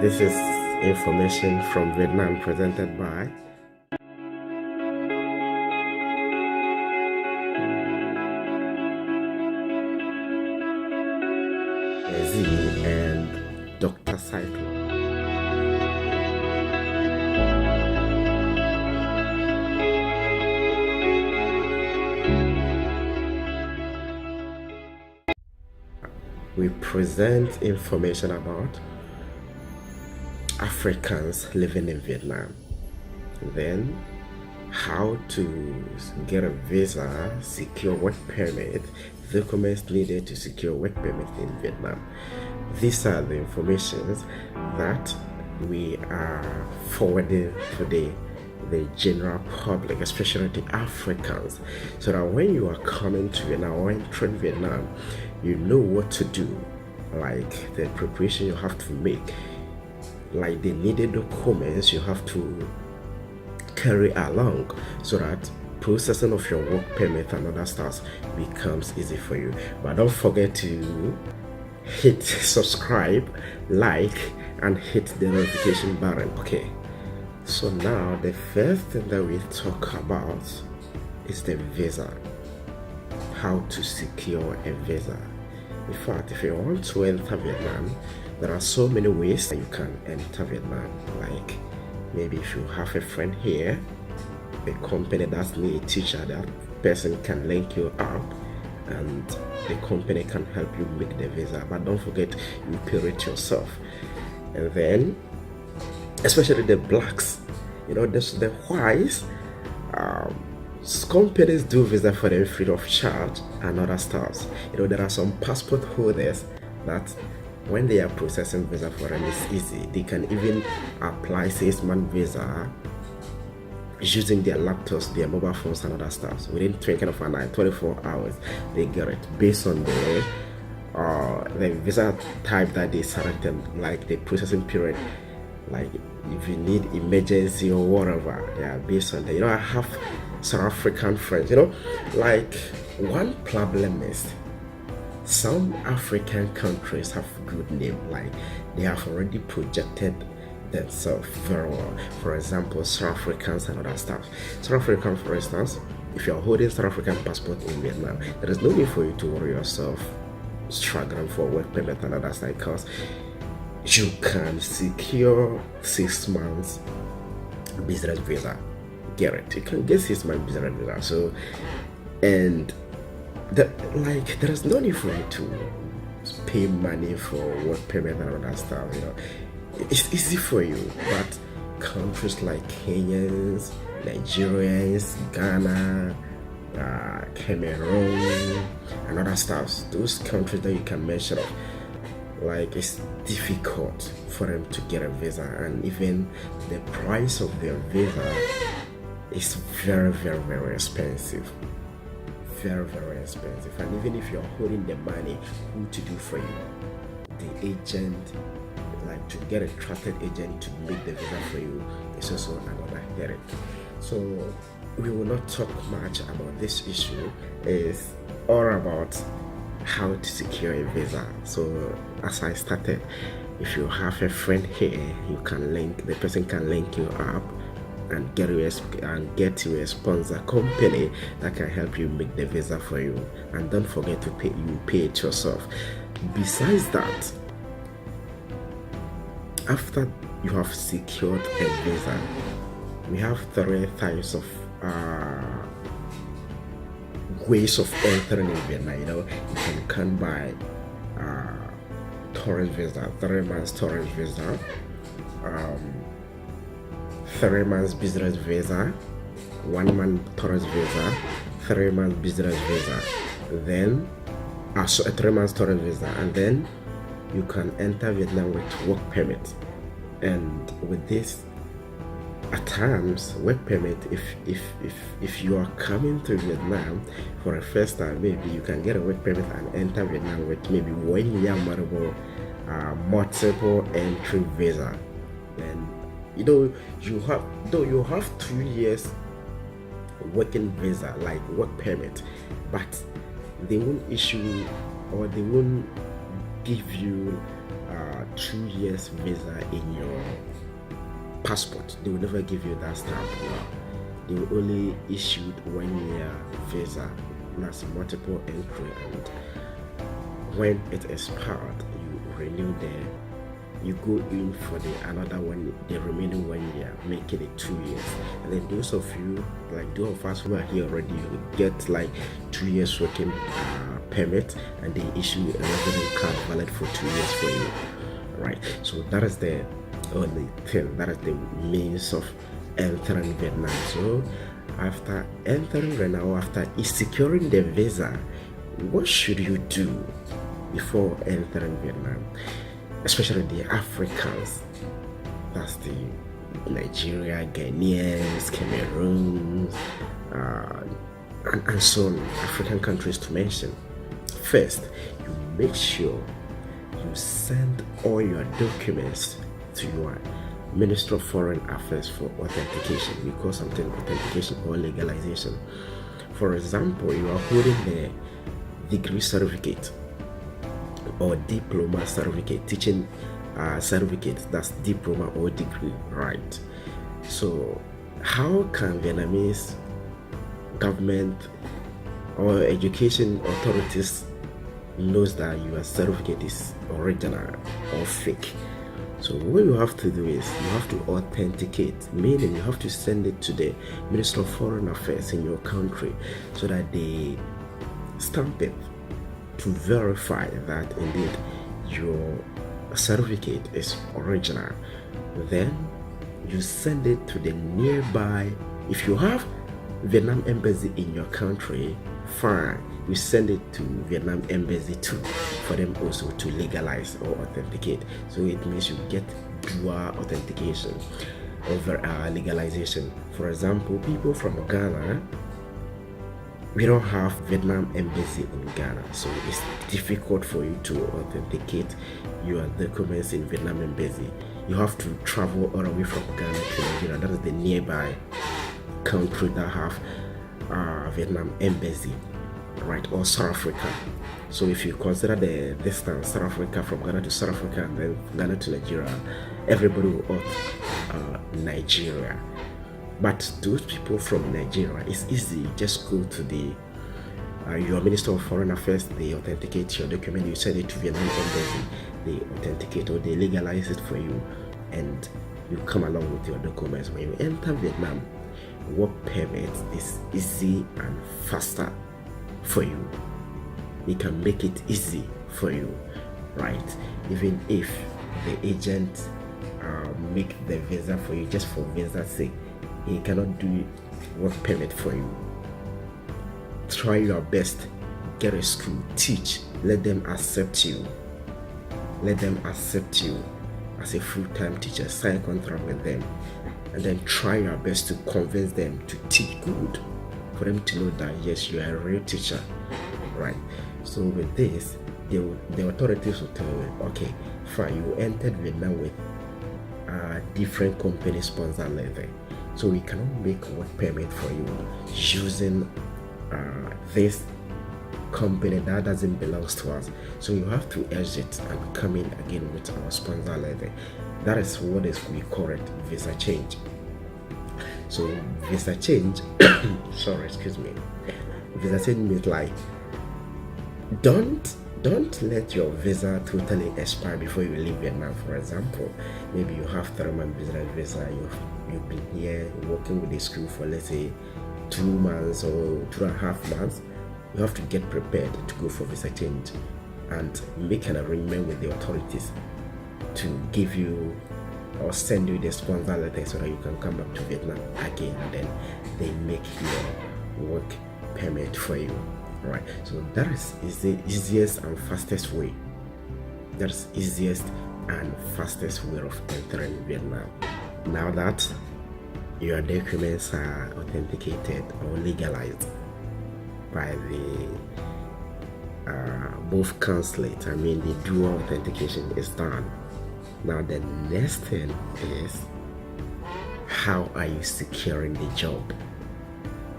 This is information from Vietnam presented by Burzee and Dr. Cyklon. We present information about Africans living in Vietnam, then how to get a visa, secure work permit, documents needed to secure work permit in Vietnam. These are the informations that we are forwarding to the general public, especially the Africans, so that when you are coming to Vietnam or entering Vietnam, you know what to do, like the preparation you have to make, like the needed documents you have to carry along, so that processing of your work permit and other stuff becomes easy for you. But don't forget to hit subscribe, like, and hit the notification button. Okay, so now the first thing that we talk about is the visa, how to secure a visa. In fact, if you want to enter Vietnam, there are so many ways that you can enter Vietnam. Like maybe if you have a friend here, a company that's need a teacher, that person can link you up and the company can help you make the visa. But don't forget, you pay it yourself. And then especially the blacks, the whites, companies do visa for them free of charge and other stuff. There are some passport holders that when they are processing visa for them, it's easy. They can even apply 6-month visa using their laptops, their mobile phones, and other stuff. Within 24 hours, they get it based on the visa type that they selected, like the processing period. Like if you need emergency or whatever, yeah, based on that. I have South African friends. Like one problem is some African countries have good name, like they have already projected themselves very well. For example, South Africans and other stuff. South African, for instance, if you're holding South African passport in Vietnam, there is no need for you to worry yourself struggling for work permit and other stuff, because you can secure 6 months business visa. Get it? You can get 6 months business visa. So, and there is no need for you to pay money for work permit and all that stuff. It's easy for you. But countries like Kenyans, Nigerians, Ghana, Cameroon, and other stuff, those countries that you can mention, like it's difficult for them to get a visa, and even the price of their visa is very, very, very expensive. Very, very expensive. And even if you're holding the money, who to do for you? The agent, like to get a trusted agent to make the visa for you, is also another headache. So we will not talk much about this issue. It's all about how to secure a visa. So as I started, if you have a friend here, the person can link you up and get you a sponsor company that can help you make the visa for you. And don't forget to pay it yourself. Besides that, after you have secured a visa, we have 3 types of ways of entering in Vietnam. You can come by tourist visa, 3 months tourist visa, 3 months business visa, 1 month tourist visa, 3 months business visa, then a 3 months tourist visa, and then you can enter Vietnam with work permit. And with this, at times, work permit, if you are coming to Vietnam for the first time, maybe you can get a work permit and enter Vietnam with maybe 1 year multiple entry visa. And you have 2 years working visa, like work permit, but they won't issue or they won't give you 2 years visa in your passport. They will never give you that stamp. No. They will only issue 1 year visa. That's multiple entry, and when it expires, you renew you go in for another one, the remaining 1 year, making it 2 years. And then those of you, like those of us who are here already, you get like 2 years working permit, and they issue a resident card valid for 2 years for you, right? So that is the only thing, that is the means of entering Vietnam. So after entering Vietnam, after securing the visa, what should you do before entering Vietnam? Especially the Africans, that's the Nigeria, Ghanaians, Cameroons, and so on, African countries to mention. First, you make sure you send all your documents to your Minister of Foreign Affairs for authentication. We call something authentication or legalization. For example, you are holding the degree certificate or diploma certificate, teaching certificate, that's diploma or degree, right? So how can Vietnamese government or education authorities knows that your certificate is original or fake? So what you have to do is you have to authenticate, meaning you have to send it to the Minister of Foreign Affairs in your country so that they stamp it to verify that indeed your certificate is original. Then you send it to the nearby, if you have Vietnam embassy in your country, fine, you send it to Vietnam embassy too for them also to legalize or authenticate. So it means you get dual authentication over legalization. For example, people from Ghana, we don't have Vietnam embassy in Ghana, so it's difficult for you to authenticate your documents in Vietnam embassy. You have to travel all the way from Ghana to Nigeria. That is the nearby country that have Vietnam embassy, right? Or South Africa. So if you consider the distance, South Africa from Ghana to South Africa and then Ghana to Nigeria, everybody will opt Nigeria. But those people from Nigeria, it's easy. Just go to the your Minister of Foreign Affairs, they authenticate your document, you send it to Vietnam embassy, they authenticate or they legalize it for you, and you come along with your documents. When you enter Vietnam, work permit is easy and faster for you. They can make it easy for you, right? Even if the agent make the visa for you just for visa's sake, he cannot do work permit for you. Try your best, get a school, teach, let them accept you. Let them accept you as a full-time teacher, sign a contract with them, and then try your best to convince them to teach good, for them to know that yes, you are a real teacher, right? So with this, the authorities will tell you, okay, fine, you entered Vietnam with different company sponsor letter, so we cannot make work permit for you using this company that doesn't belong to us. So you have to exit and come in again with our sponsor letter. That is what we call it visa change. So visa change visa change means like don't let your visa totally expire before you leave Vietnam. For example, maybe you have 3-month visa, you've been here working with the school for, let's say, 2 months or 2.5 months. You have to get prepared to go for visa change and make an arrangement with the authorities to give you or send you the sponsor letter so that you can come back to Vietnam again, and then they make your work permit for you. Right, so that is the easiest and fastest way. That's easiest and fastest way of entering Vietnam. Now that your documents are authenticated or legalized by the both consulate, I mean the dual authentication is done. Now the next thing is, how are you securing the job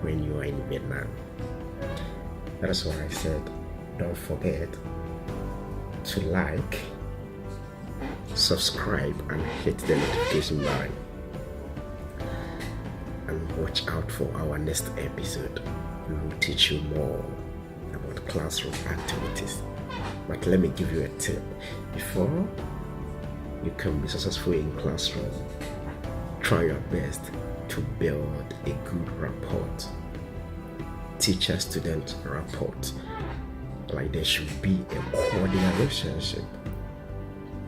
when you are in Vietnam? That's why I said, don't forget to like, subscribe and hit the notification bell, and watch out for our next episode. We will teach you more about classroom activities. But let me give you a tip. Before you can be successful in classroom, try your best to build a good rapport, teacher-student rapport. Like there should be a cordial relationship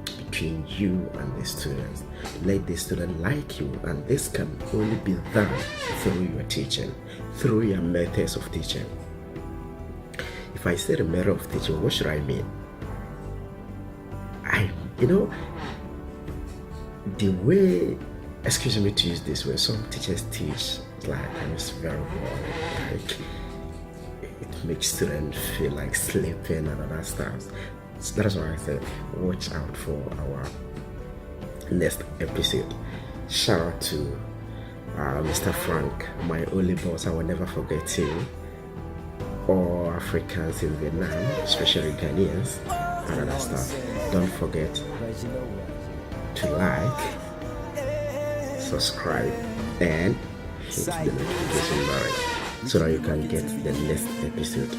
between you and the students. Let the student like you, and this can only be done through your teaching, through your methods of teaching. If I say the method of teaching, what should I mean? The way, excuse me to use this way, some teachers teach and it's very boring. It makes students feel like sleeping and other stuff. So that's why I said watch out for our next episode. Shout out to Mr. Frank, my only boss. I will never forget him. All Africans in Vietnam, especially Ghanaians and other stuff. Don't forget to like, subscribe, and hit the notification bell so that you can get the next episode.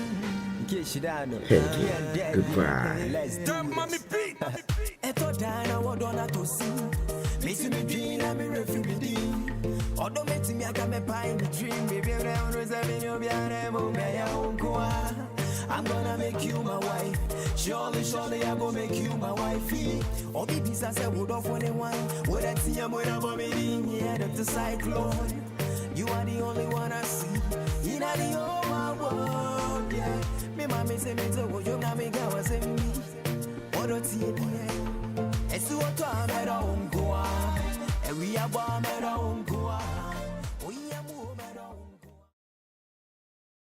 Thank you. Goodbye. I'm gonna make you my wife. Surely I'm gonna make you my wifey. All the beats I said would off on the one. What I see, I'm gonna be in here, the cyclone. You are the only one I see. In the whole world, yeah. Me mama say me to you, na me go say me. What do you see? It's what I'm at all.